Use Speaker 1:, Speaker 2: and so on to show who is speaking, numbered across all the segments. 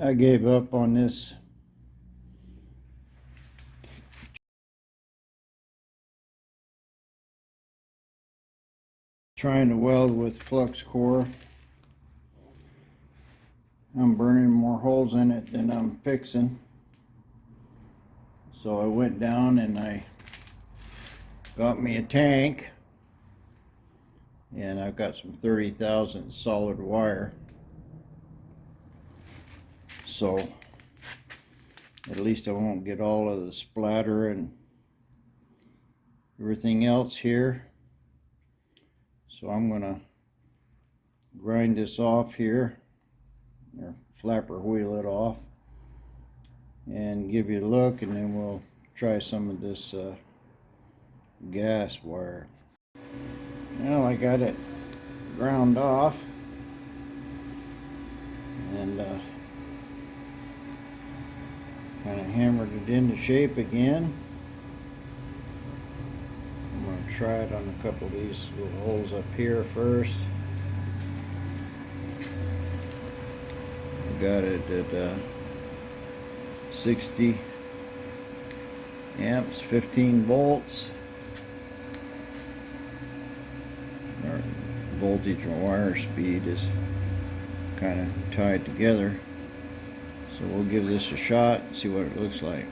Speaker 1: I gave up on this trying to weld with flux core. I'm burning more holes in it than I'm fixing. So I went down and I got me a tank, and I've got some 30,000 solid wire. So at least I won't get all of the splatter and everything else here. So I'm gonna grind this off here, or flapper wheel it off, and give you a look, and then we'll try some of this gas wire. Well, I got it ground off, and kind of hammered it into shape again. I'm going to try it on a couple of these little holes up here first. I got it at 60 amps, 15 volts. Our voltage and wire speed is kind of tied together. So we'll give this a shot and see what it looks like.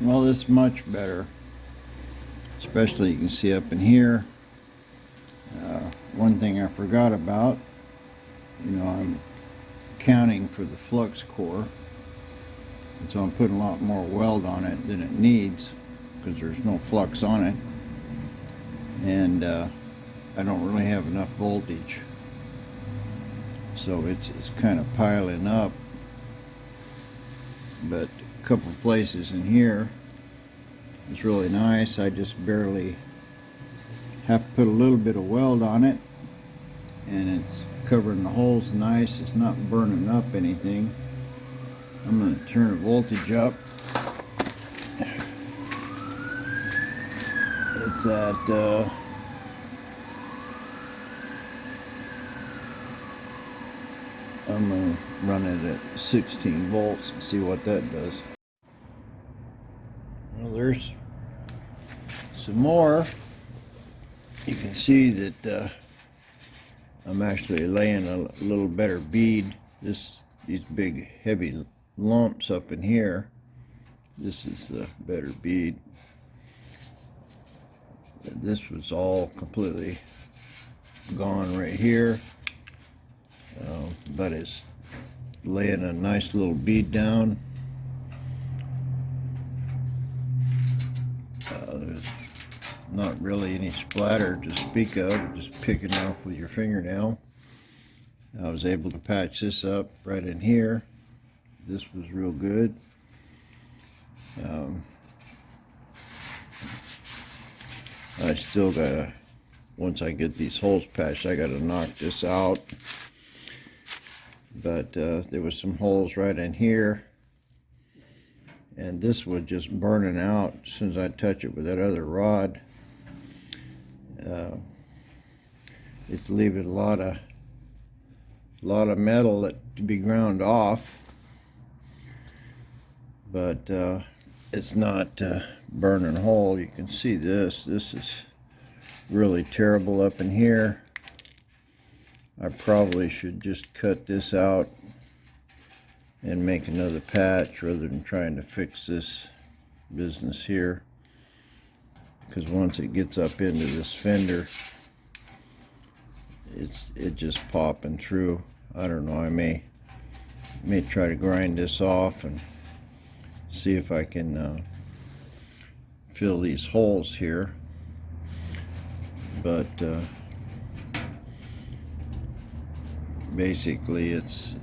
Speaker 1: Well, this is much better. Especially you can see up in here. One thing I forgot about, I'm counting for the flux core. And so I'm putting a lot more weld on it than it needs because there's no flux on it. And I don't really have enough voltage. So it's kind of piling up. But a couple of places in here it's really nice. I just barely have to put a little bit of weld on it, and it's covering the holes nice. It's not burning up anything. I'm going to turn the voltage up. It's at I'm going to run it at 16 volts and see what that does. Well, there's some more. You can see that I'm actually laying a little better bead. These big heavy lumps up in here, this is the better bead. This was all completely gone right here. But it's laying a nice little bead down. There's not really any splatter to speak of, just picking off with your fingernail. I was able to patch this up right in here. This was real good. I still gotta, once I get these holes patched, I gotta knock this out. But there was some holes right in here, and this was just burning out as soon as I touch it with that other rod. It's leaving a lot of metal that to be ground off, but it's not burning whole. You can see this is really terrible up in here. I probably should just cut this out and make another patch rather than trying to fix this business here, because once it gets up into this fender, it just popping through. I don't know, I may try to grind this off and see if I can fill these holes here, but basically this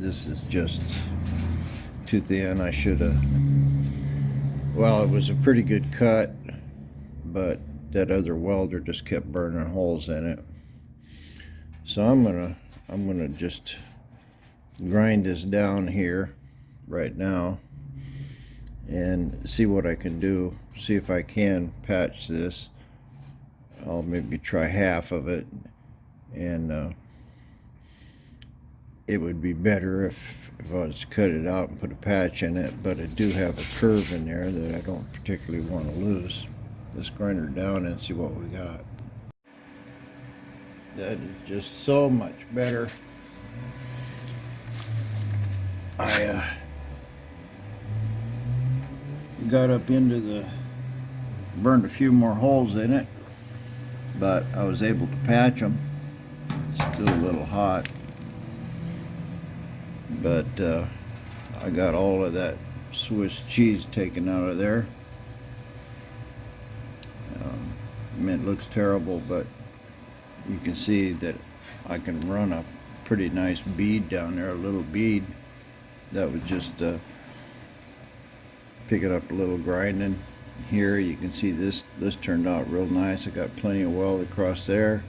Speaker 1: is just too thin. I should have, well, it was a pretty good cut, but that other welder just kept burning holes in it. So I'm gonna just grind this down here right now and see what I can do, see if I can patch this. I'll maybe try half of it and it would be better if I was to cut it out and put a patch in it, but I do have a curve in there that I don't particularly want to lose. Let's grind her down and see what we got. That is just so much better. I got up into the, burned a few more holes in it, but I was able to patch them. It's still a little hot, but I got all of that Swiss cheese taken out of there. I mean, it looks terrible, but you can see that I can run a pretty nice bead down there, a little bead that was just picking up a little grinding. Here you can see this turned out real nice. I got plenty of weld across there.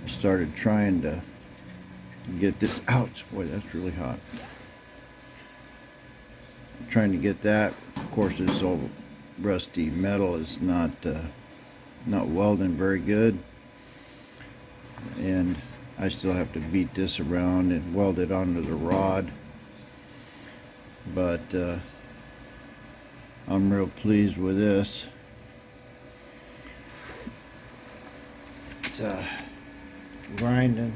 Speaker 1: Started trying to get this, ouch, boy, that's really hot. I'm trying to get that. Of course, this old rusty metal is not welding very good, and I still have to beat this around and weld it onto the rod. But I'm real pleased with this. It's grinding,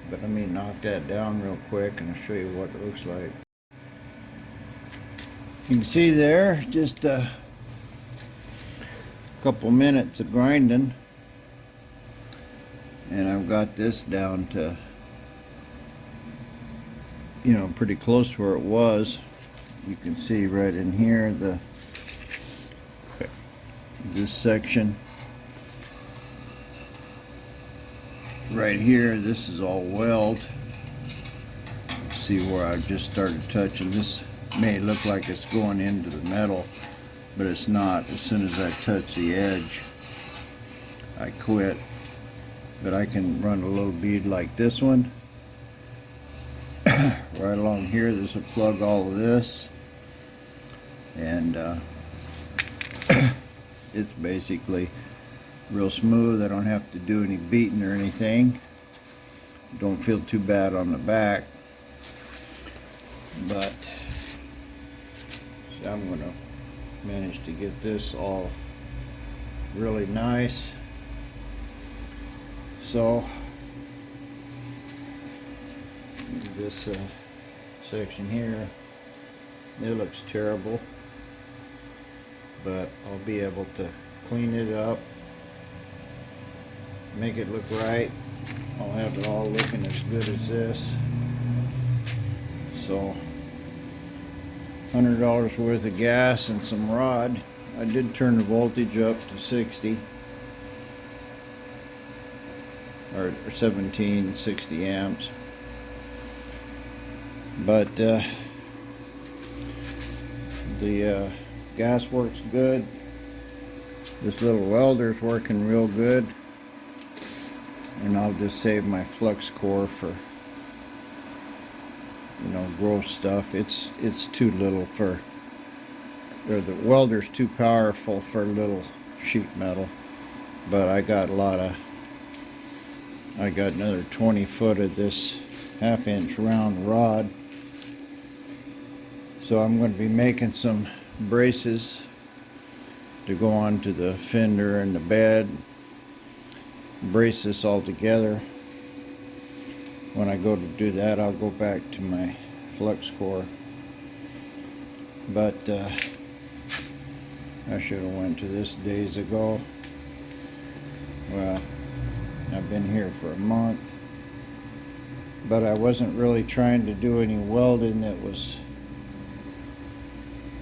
Speaker 1: but let me knock that down real quick and I'll show you what it looks like. You can see there, just a couple minutes of grinding, and I've got this down to, you know, pretty close where it was. You can see right in here this section right here, this is all weld. See where I just started touching this. May look like it's going into the metal, but it's not. As soon as I touch the edge, I quit. But I can run a little bead like this one right along here. This will plug all of this, and it's basically real smooth. I don't have to do any beating or anything. Don't feel too bad on the back, but so I'm gonna manage to get this all really nice. So this section here, it looks terrible, but I'll be able to clean it up, make it look right. I'll have it all looking as good as this. So $100 worth of gas and some rod. I did turn the voltage up to 60 or 1760 amps, but the gas works good. This little welder's working real good, and I'll just save my flux core for, you know, gross stuff. It's too little for, or the welder's too powerful for little sheet metal. But I got another 20 foot of this 1/2 inch round rod, so I'm going to be making some braces to go onto the fender and the bed, brace this all together. When I go to do that, I'll go back to my flux core, but I should have went to this days ago. Well, I've been here for a month, but I wasn't really trying to do any welding that was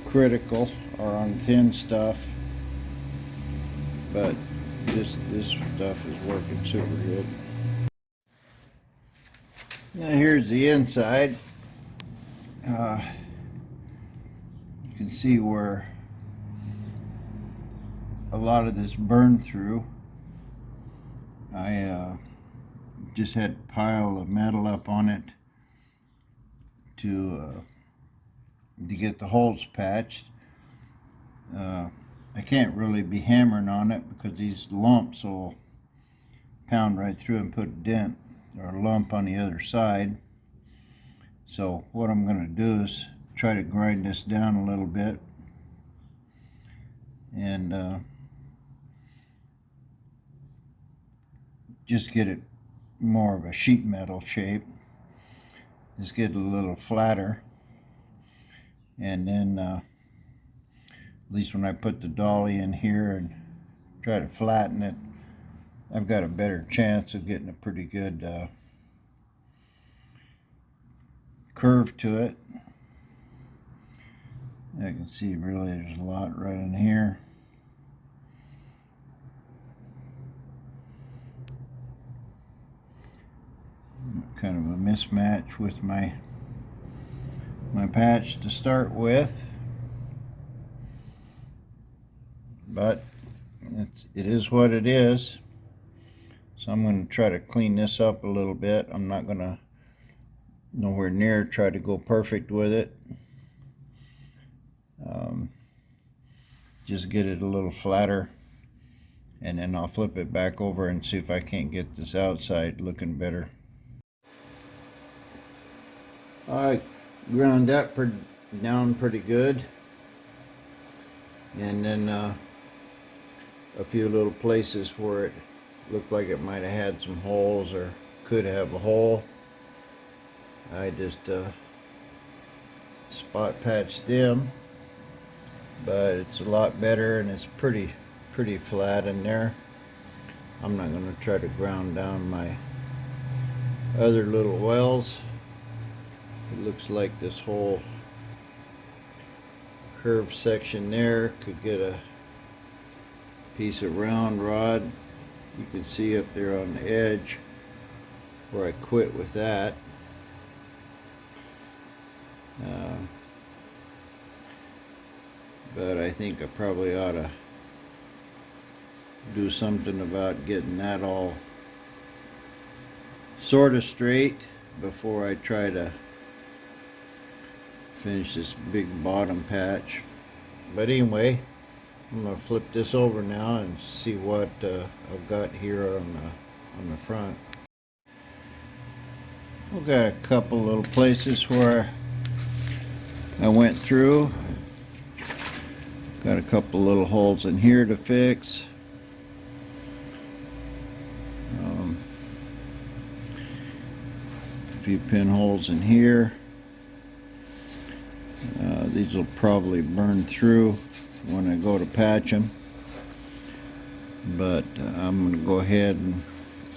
Speaker 1: critical or on thin stuff, but this stuff is working super good. Now here's the inside. You can see where a lot of this burned through. I just had a pile of metal up on it to get the holes patched. I can't really be hammering on it because these lumps will pound right through and put a dent or a lump on the other side. So what I'm going to do is try to grind this down a little bit and just get it more of a sheet metal shape. Just get it a little flatter, and then at least when I put the dolly in here and try to flatten it, I've got a better chance of getting a pretty good curve to it. I can see really there's a lot right in here. Kind of a mismatch with my patch to start with, but it is what it is. So I'm going to try to clean this up a little bit. I'm not going to nowhere near try to go perfect with it. Just get it a little flatter, and then I'll flip it back over and see if I can't get this outside looking better. I ground that down pretty good, and then a few little places where it looked like it might have had some holes or could have a hole, I just spot patched them. But it's a lot better, and it's pretty flat in there. I'm not going to try to ground down my other little wells. It looks like this whole curved section there could get a piece of round rod. You can see up there on the edge where I quit with that. But I think I probably ought to do something about getting that all sort of straight before I try to finish this big bottom patch. But anyway, I'm going to flip this over now and see what I've got here on the front. We've got a couple little places where I went through. Got a couple little holes in here to fix. A few pinholes in here. These will probably burn through when I go to patch them, but I'm going to go ahead and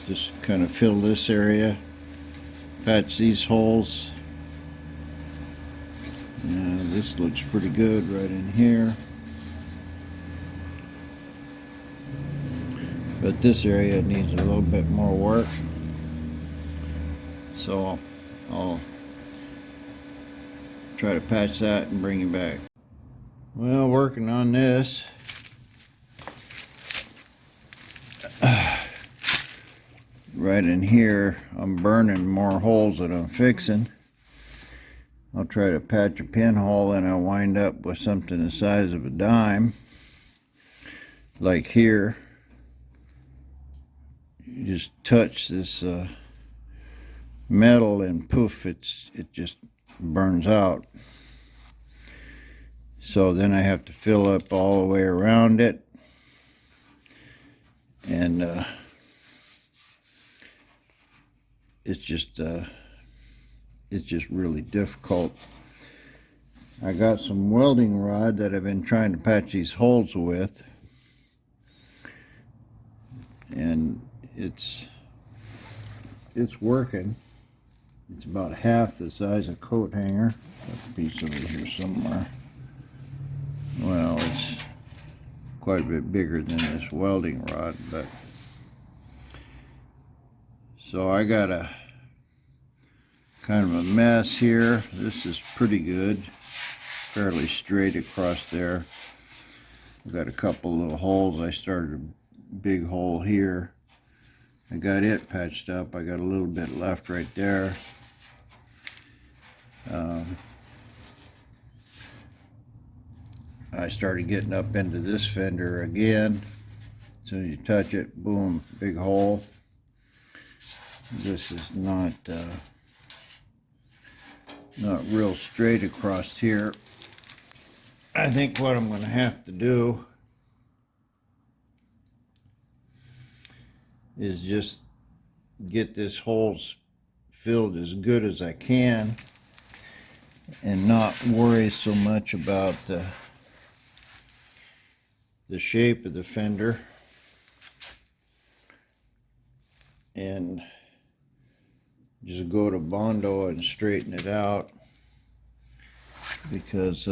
Speaker 1: just kind of fill this area, patch these holes. This looks pretty good right in here, but this area needs a little bit more work, so I'll try to patch that and bring you back. Well, working on this, right in here I'm burning more holes that I'm fixing. I'll try to patch a pinhole and I'll wind up with something the size of a dime, like here. You just touch this metal and poof, it just burns out. So then I have to fill up all the way around it, and it's just really difficult. I got some welding rod that I've been trying to patch these holes with, and it's working. It's about half the size of a coat hanger. Got a piece over here somewhere. Well, it's quite a bit bigger than this welding rod, but so I got a kind of a mess here. This is pretty good, fairly straight across there. I've got a couple little holes. I started a big hole here. I got it patched up. I got a little bit left right there. I started getting up into this fender again. As soon as you touch it, boom, big hole. This is not not real straight across here. I think what I'm going to have to do is just get this holes filled as good as I can and not worry so much about the shape of the fender, and just go to Bondo and straighten it out, because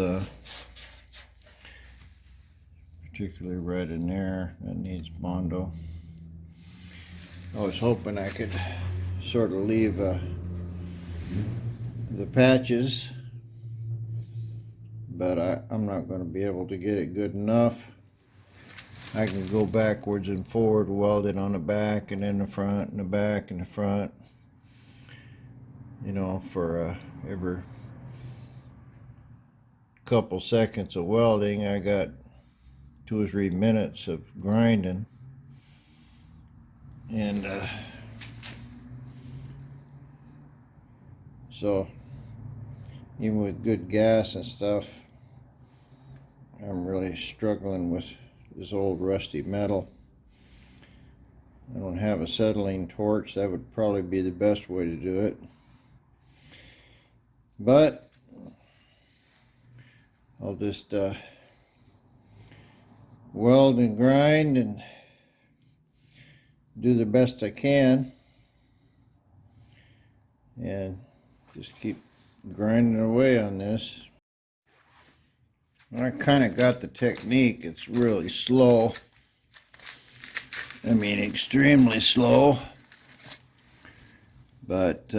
Speaker 1: particularly right in there, that needs Bondo. I was hoping I could sort of leave the patches, but I'm not going to be able to get it good enough. I can go backwards and forward, weld it on the back and in the front and the back and the front, you know, for every couple seconds of welding I got 2 or 3 minutes of grinding. And so even with good gas and stuff, I'm really struggling with this old rusty metal. I don't have a acetylene torch. That would probably be the best way to do it, but I'll just weld and grind and do the best I can, and just keep grinding away on this. I kind of got the technique. It's really slow. I mean, extremely slow. But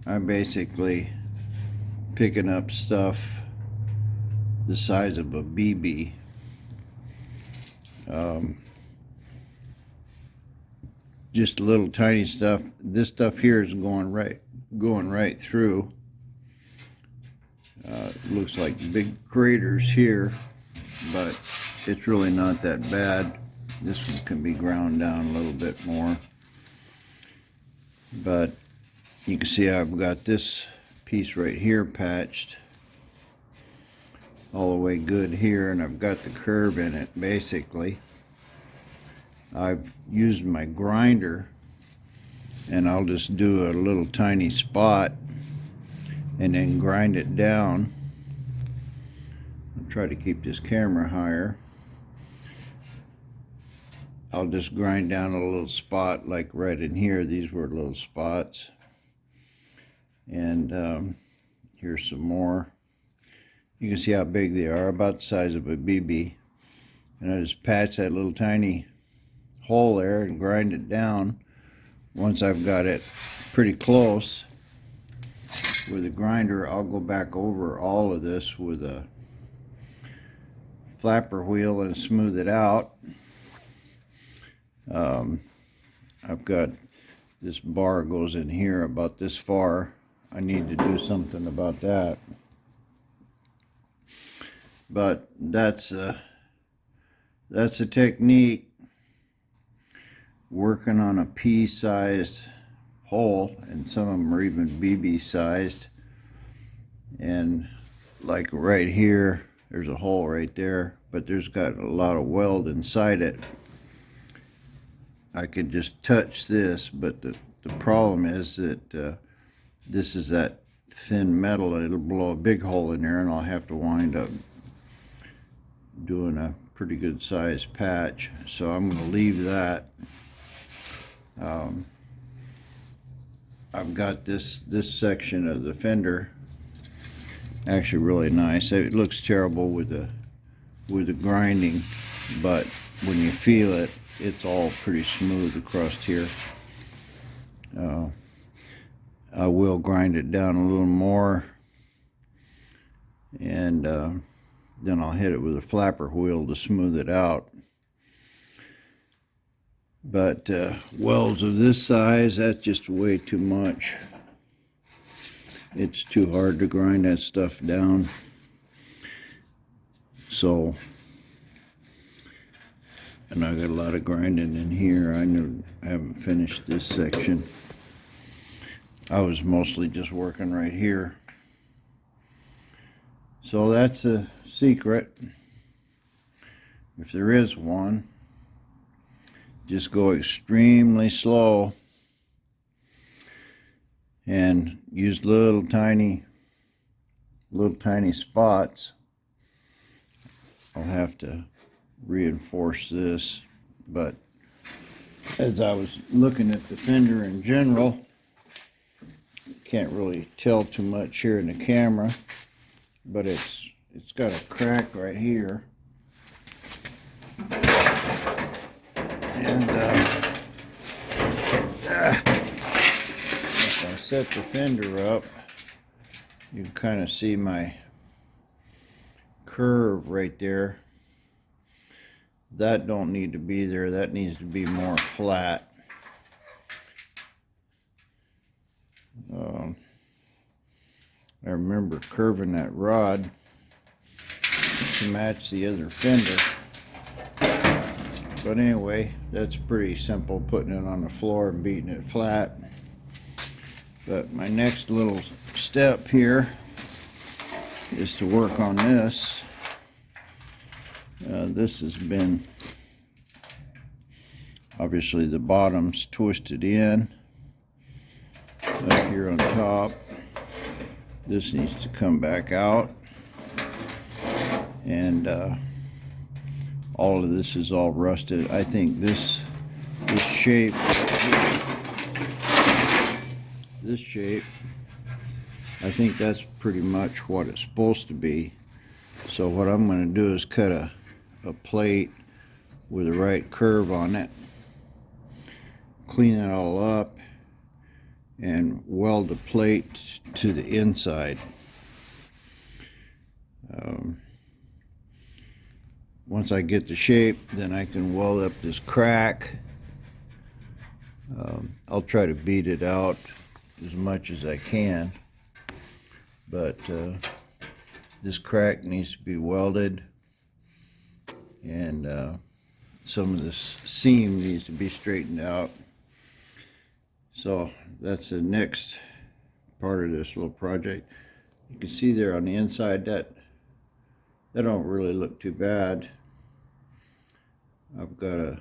Speaker 1: I'm basically picking up stuff the size of a BB. Just little tiny stuff. This stuff here is going right through. Looks like big craters here, but it's really not that bad. This one can be ground down a little bit more, but you can see I've got this piece right here patched all the way good here, and I've got the curve in it. Basically, I've used my grinder, and I'll just do a little tiny spot and then grind it down. I'll try to keep this camera higher. I'll just grind down a little spot like right in here. These were little spots, and here's some more. You can see how big they are, about the size of a BB, and I just patch that little tiny hole there and grind it down. Once I've got it pretty close with a grinder, I'll go back over all of this with a flapper wheel and smooth it out. I've got this bar goes in here about this far. I need to do something about that, but that's a technique. Working on a pea-sized hole, and some of them are even BB sized, and like right here there's a hole right there, but there's got a lot of weld inside it. I could just touch this, but the problem is that this is that thin metal, and it'll blow a big hole in there, and I'll have to wind up doing a pretty good sized patch. So I'm going to leave that. I've got this section of the fender actually really nice. It looks terrible with the grinding, but when you feel it, it's all pretty smooth across here. I will grind it down a little more, and then I'll hit it with a flapper wheel to smooth it out. But welds of this size, that's just way too much. It's too hard to grind that stuff down. So, and I got a lot of grinding in here. I haven't finished this section. I was mostly just working right here. So that's a secret. If there is one, just go extremely slow and use little tiny spots. I'll have to reinforce this, but as I was looking at the fender in general, can't really tell too much here in the camera, but it's got a crack right here, and if I set the fender up, you can kind of see my curve right there. That don't need to be there. That needs to be more flat. I remember curving that rod to match the other fender. But anyway, that's pretty simple, putting it on the floor and beating it flat. But my next little step here is to work on this. This has been, obviously the bottom's twisted in up here on top. This needs to come back out, and all of this is all rusted. I think this shape, I think that's pretty much what it's supposed to be. So what I'm going to do is cut a plate with the right curve on it, clean it all up, and weld the plate to the inside. Once I get the shape, then I can weld up this crack. I'll try to beat it out as much as I can, but this crack needs to be welded, and some of this seam needs to be straightened out. So that's the next part of this little project. You can see there on the inside that don't really look too bad. I've got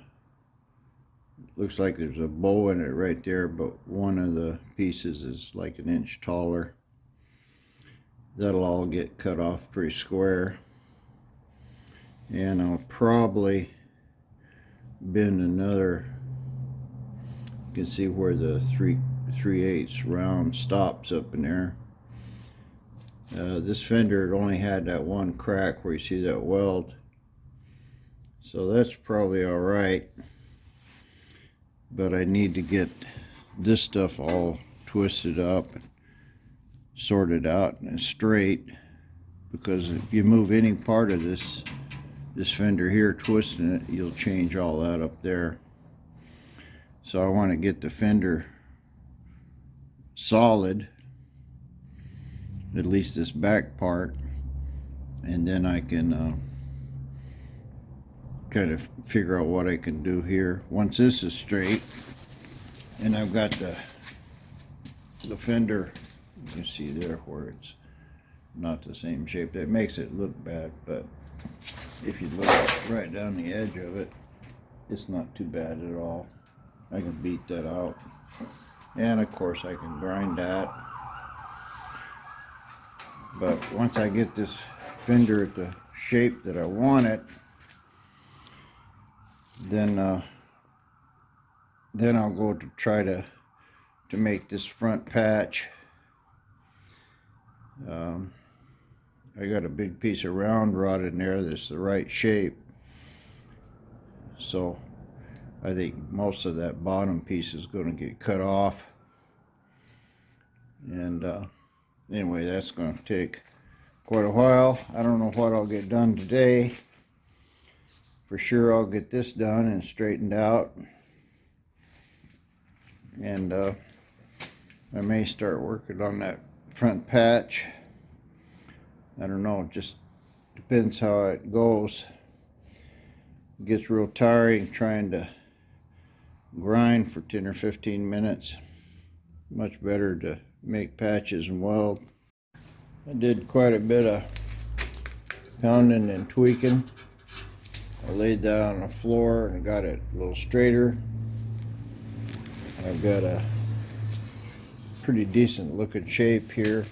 Speaker 1: looks like there's a bow in it right there, but one of the pieces is like an inch taller. That'll all get cut off pretty square, and I'll probably bend another. You can see where the 3/8 round stops up in there. This fender only had that one crack where you see that weld, so that's probably all right, but I need to get this stuff all twisted up and sorted out and straight, because if you move any part of this fender here, twisting it, you'll change all that up there. So I want to get the fender solid, at least this back part, and then I can kind of figure out what I can do here. Once this is straight and I've got the fender, you can see there where it's not the same shape. That makes it look bad, but if you look right down the edge of it, it's not too bad at all. I can beat that out, and of course I can grind that. But once I get this fender at the shape that I want it, then I'll go to try to make this front patch. I got a big piece of round rod in there that's the right shape, so I think most of that bottom piece is going to get cut off. And anyway, that's going to take quite a while. I don't know what I'll get done today. For sure I'll get this done and straightened out, and I may start working on that front patch. I don't know, it just depends how it goes. It gets real tiring trying to grind for 10 or 15 minutes. much better to make patches and weld. I did quite a bit of pounding and tweaking. I laid that on the floor and got it a little straighter. I've got a pretty decent looking shape here.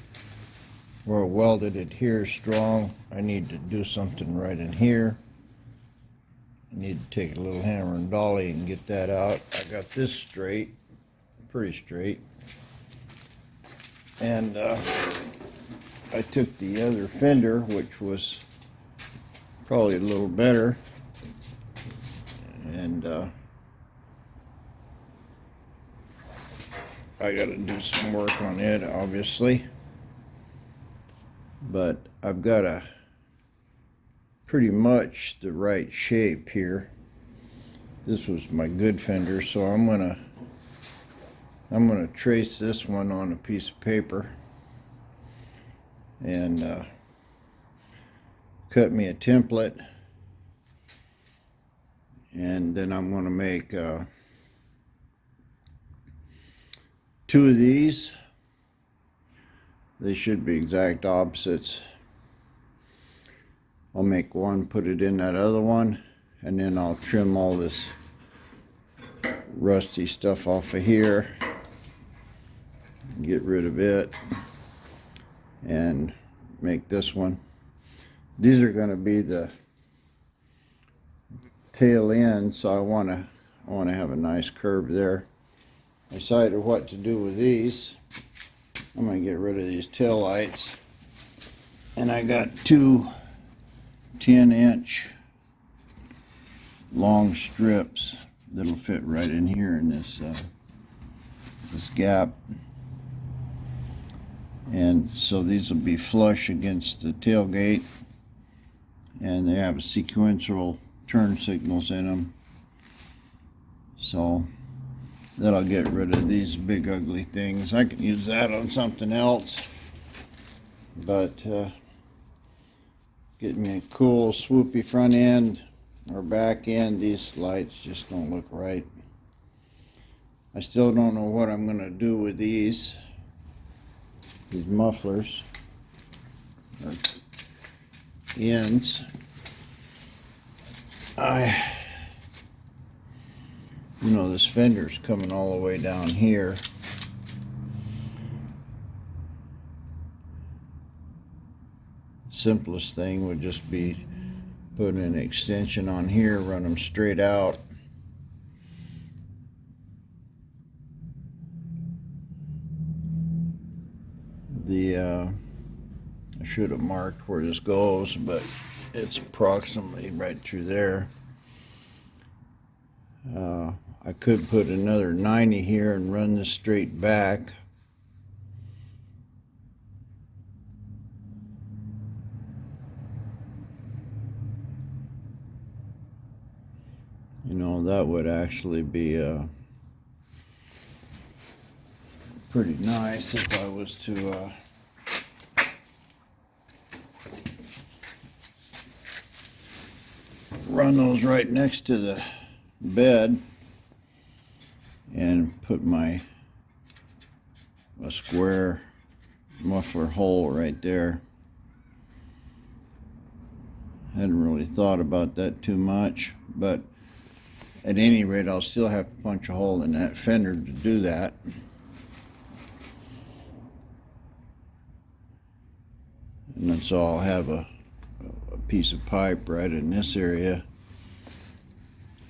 Speaker 1: Where I welded it here strong, I need to do something right in here. I need to take a little hammer and dolly and get that out. I got this straight, pretty straight. And I took the other fender, which was probably a little better, and I got to do some work on it, obviously. But I've got a pretty much the right shape here. This was my good fender, so I'm gonna trace this one on a piece of paper and cut me a template, and then I'm going to make 2 of these. They should be exact opposites. I'll make one, put it in that other one, and then I'll trim all this rusty stuff off of here, get rid of it, and make this one. These are going to be the tail end, so I want to have a nice curve there. I decided what to do with these. I'm going to get rid of these tail lights, and I got 2 10-inch long strips that'll fit right in here in this gap, and so these will be flush against the tailgate, and they have sequential turn signals in them, so that'll get rid of these big ugly things. I can use that on something else, but get me a cool swoopy front end or back end. These lights just don't look right. I still don't know what I'm going to do with these mufflers or ends. You know, this fender's coming all the way down here. Simplest thing would just be putting an extension on here, run them straight out. I should have marked where this goes, but it's approximately right through there. I could put another 90 here and run this straight back. You know, that would actually be pretty nice if I was to run those right next to the bed and put a square muffler hole right there. Hadn't really thought about that too much, but at any rate I'll still have to punch a hole in that fender to do that. And then so I'll have a piece of pipe right in this area,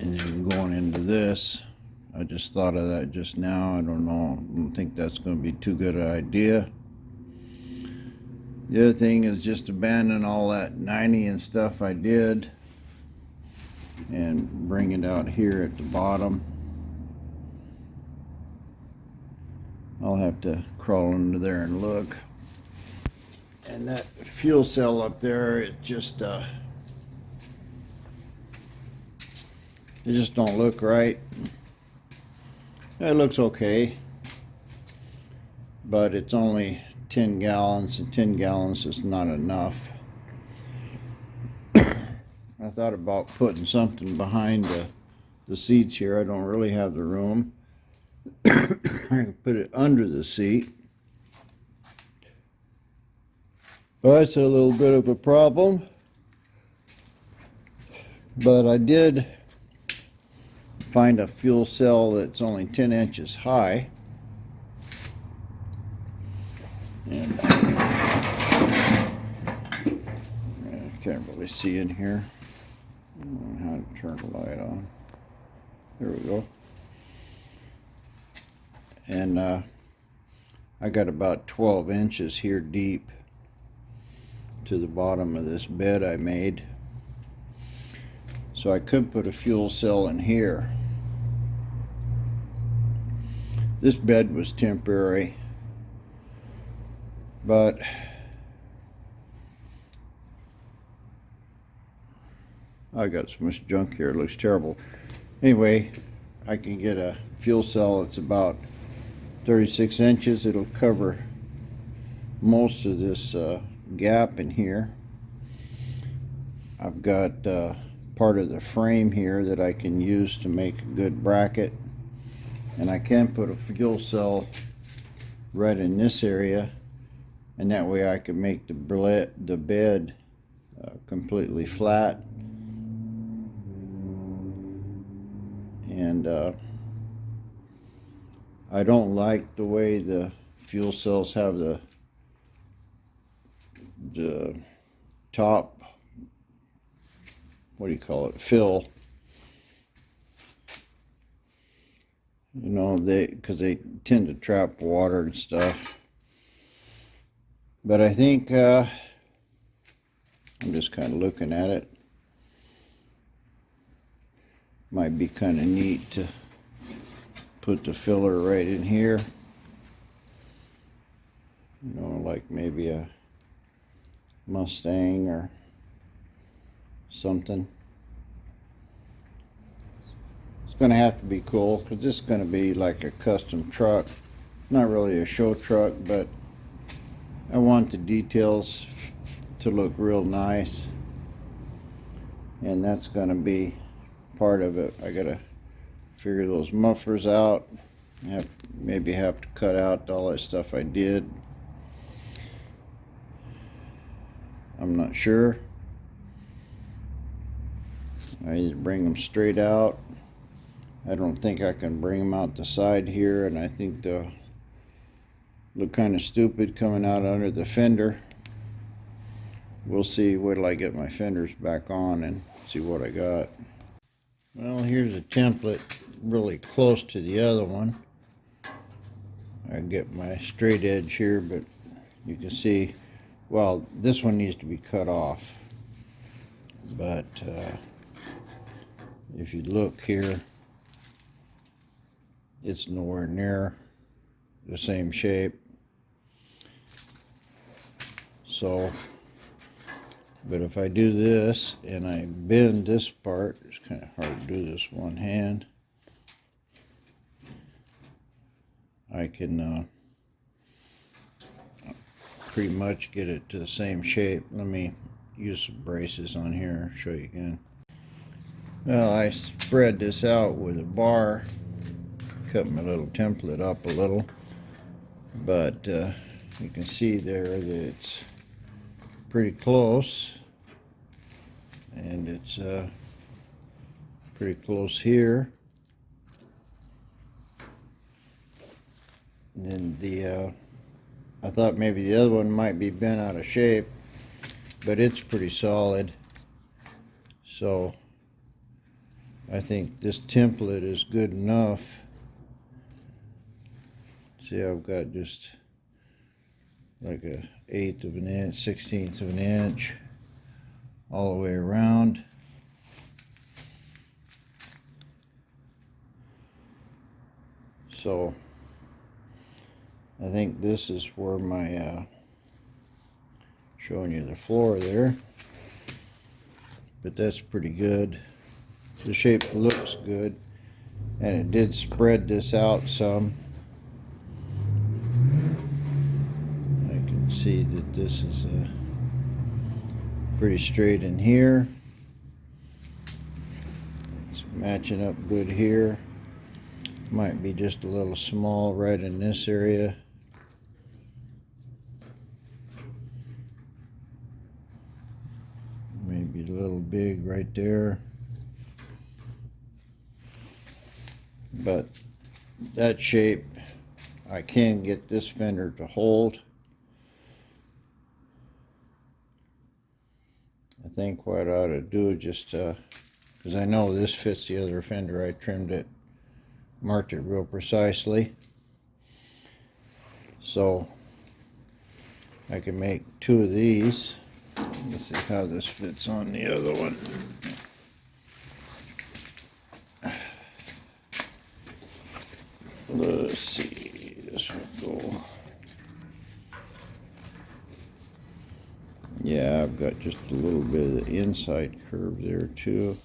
Speaker 1: and then going into this. I just thought of that just now. I don't know. I don't think that's going to be too good an idea. The other thing is just abandon all that 90 and stuff I did and bring it out here at the bottom. I'll have to crawl under there and look. And that fuel cell up there, it just don't look right. It looks okay, but it's only 10 gallons, and 10 gallons is not enough. I thought about putting something behind the seats here. I don't really have the room. I can put it under the seat. Well, that's a little bit of a problem, but I did find a fuel cell that's only 10 inches high, and I can't really see in here. I don't know how to turn the light on. There we go. And I got about 12 inches here deep to the bottom of this bed I made. So I could put a fuel cell in here. This bed was temporary, but I got so much junk here, it looks terrible. Anyway, I can get a fuel cell that's about 36 inches. It'll cover most of this gap in here. I've got part of the frame here that I can use to make a good bracket, and I can put a fuel cell right in this area, and that way I can make the bed completely flat. And I don't like the way the fuel cells have the top, what do you call it, fill. You know, because they tend to trap water and stuff. But I think I'm just kind of looking at it. Might be kind of neat to put the filler right in here. You know, like maybe a Mustang or something. It's going to have to be cool, because this is going to be like a custom truck. Not really a show truck, but I want the details to look real nice, and that's going to be part of it. I gotta figure those mufflers out. Maybe have to cut out all that stuff I did. I'm not sure. I either bring them straight out. I don't think I can bring them out the side here, and I think they'll look kind of stupid coming out under the fender. We'll see. Wait till I get my fenders back on and see what I got. Well, here's a template really close to the other one. I get my straight edge here, but you can see, well, this one needs to be cut off. But if you look here, it's nowhere near the same shape. So, but if I do this and I bend this part, it's kind of hard to do this one hand. I can pretty much get it to the same shape. Let me use some braces on here, show you again. Well, I spread this out with a bar, cut my little template up a little, but you can see there that it's pretty close, and it's pretty close here. And then I thought maybe the other one might be bent out of shape, but it's pretty solid. So I think this template is good enough. See, I've got just like a 1/8 of an inch, 1/16 of an inch all the way around. So I think this is where my showing you the floor there, but that's pretty good. The shape looks good, and it did spread this out some. I can see that this is pretty straight in here. It's matching up good here. Might be just a little small right in this area. Maybe a little big right there. But that shape, I can get this fender to hold. I think what I ought to do, just because I know this fits the other fender, I trimmed it, marked it real precisely, so I can make two of these. Let's see how this fits on the other one. Let's see, this will go. Yeah, I've got just a little bit of the inside curve there too.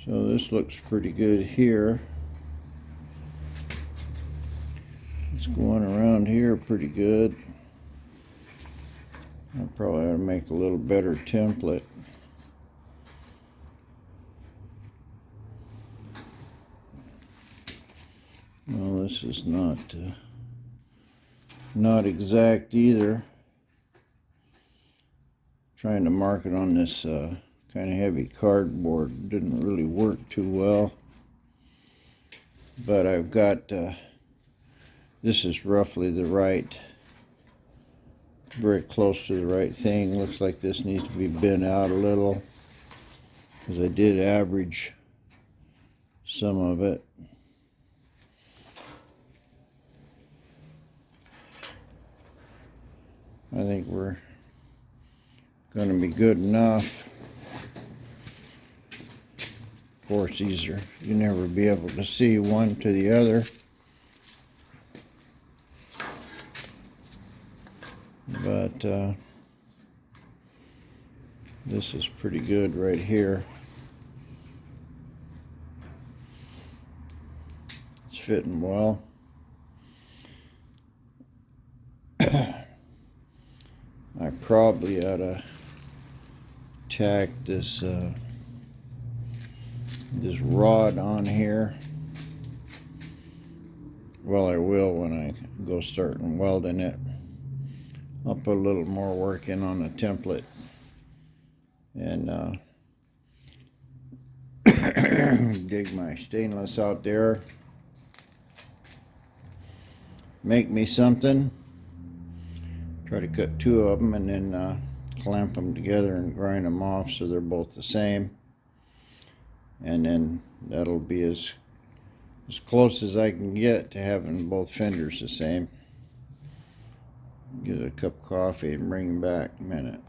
Speaker 1: So this looks pretty good here. It's going around here pretty good. I probably ought to make a little better template. Well, this is not exact either. Trying to mark it on this kind of heavy cardboard didn't really work too well. But I've got this is roughly the right, very close to the right thing. Looks like this needs to be bent out a little, because I did average some of it. I think we're going to be good enough. Of course, these are, you never be able to see one to the other. But this is pretty good right here. It's fitting well. I probably ought to tack this this rod on here. Well, I will when I go starting welding it. I'll put a little more work in on the template and dig my stainless out there. Make me something. Try to cut two of them and then clamp them together and grind them off so they're both the same. And then that'll be as close as I can get to having both fenders the same. Get a cup of coffee and bring them back in a minute.